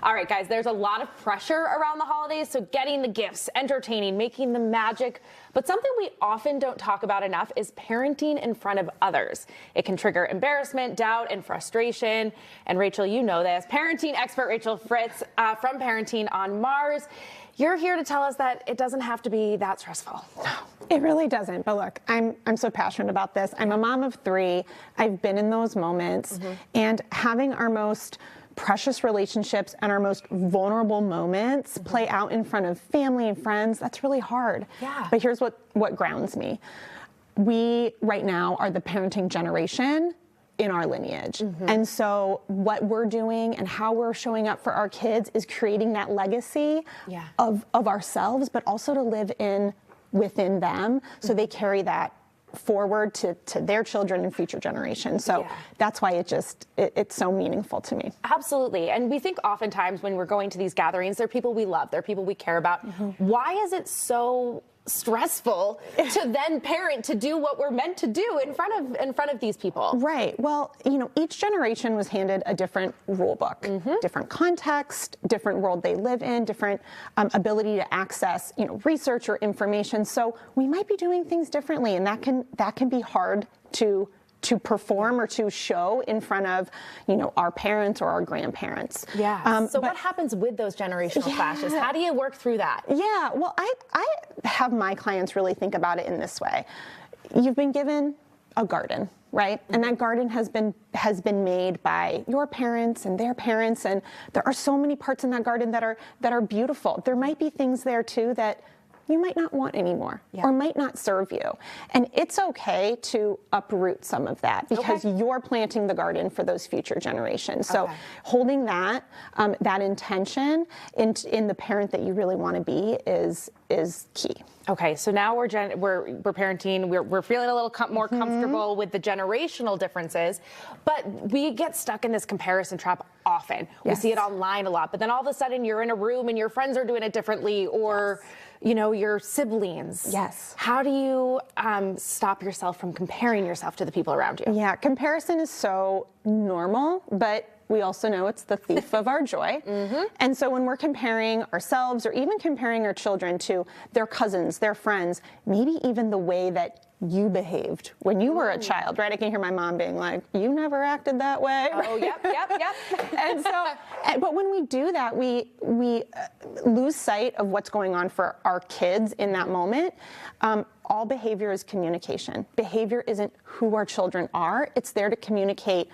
All right, guys, there's a lot of pressure around the holidays, so getting the gifts, entertaining, making the magic. But something we often don't talk about enough is parenting in front of others. It can trigger embarrassment, doubt, and frustration. And Rachel, you know this. Parenting expert Rachael Fritz from Parenting on Mars. You're here to tell us that it doesn't have to be that stressful. No, it really doesn't. But look, I'm so passionate about this. I'm a mom of 3. I've been in those moments, and having our most precious relationships and our most vulnerable moments play out in front of family and friends, that's really hard. Yeah. But here's what grounds me. We right now are the parenting generation in our lineage. And so what we're doing and how we're showing up for our kids is creating that legacy of ourselves, but also to live within them, so they carry that forward to their children and future generations. So that's why it's so meaningful to me. Absolutely. And we think oftentimes when we're going to these gatherings, they're people we love, they're people we care about. Why is it so stressful to then parent, to do what we're meant to do in front of these people? Right. Well, each generation was handed a different rule book, different context, different world they live in, different ability to access, research or information. So we might be doing things differently, and that can be hard to perform or to show in front of, our parents or our grandparents. Yeah. So what happens with those generational clashes? How do you work through that? Yeah. Well, I have my clients really think about it in this way. You've been given a garden, right? And that garden has been made by your parents and their parents, and there are so many parts in that garden that are beautiful. There might be things there too that you might not want anymore or might not serve you. And it's okay to uproot some of that because you're planting the garden for those future generations. So holding that intention in the parent that you really want to be is key. Okay, so now we're parenting. We're feeling a little more comfortable with the generational differences, but we get stuck in this comparison trap often. We see it online a lot, but then all of a sudden you're in a room and your friends are doing it differently, or your siblings. Yes. How do you stop yourself from comparing yourself to the people around you? Yeah, comparison is so normal, but we also know it's the thief of our joy. And so when we're comparing ourselves or even comparing our children to their cousins, their friends, maybe even the way that you behaved when you were a child, right? I can hear my mom being like, you never acted that way. Oh, yep. And so, but when we do that, we lose sight of what's going on for our kids in that moment. All behavior is communication. Behavior isn't who our children are. It's there to communicate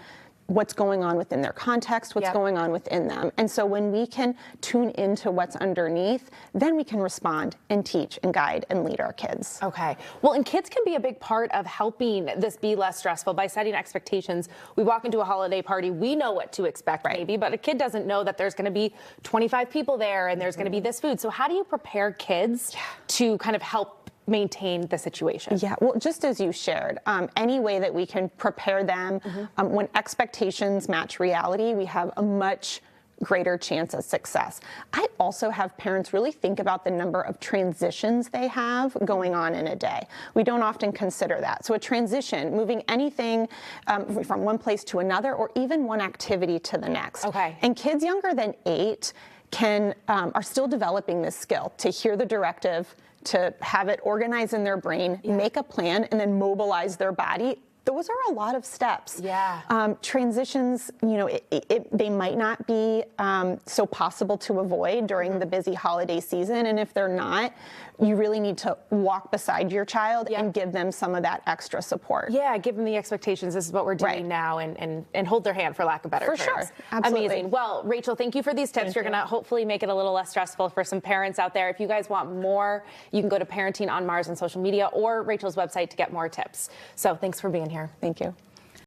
what's going on within their context, what's going on within them. And so when we can tune into what's underneath, then we can respond and teach and guide and lead our kids. Okay. Well, and kids can be a big part of helping this be less stressful by setting expectations. We walk into a holiday party, we know what to expect maybe, but a kid doesn't know that there's going to be 25 people there and there's going to be this food. So how do you prepare kids to kind of help maintain the situation? Yeah, well, just as you shared, any way that we can prepare them, when expectations match reality, we have a much greater chance of success. I also have parents really think about the number of transitions they have going on in a day. We don't often consider that. So a transition, moving anything from one place to another, or even one activity to the next. Okay. And kids younger than 8 are still developing this skill to hear the directive, to have it organize in their brain, make a plan, and then mobilize their body. Those are a lot of steps. Transitions, they might not be so possible to avoid during the busy holiday season. And if they're not, you really need to walk beside your child and give them some of that extra support. Yeah, give them the expectations. This is what we're doing now, and hold their hand, for lack of better terms. For sure. Absolutely. Amazing. Well, Rachel, thank you for these tips. You're going to hopefully make it a little less stressful for some parents out there. If you guys want more, you can go to Parenting on Mars on social media or Rachel's website to get more tips. So thanks for being here. Thank you.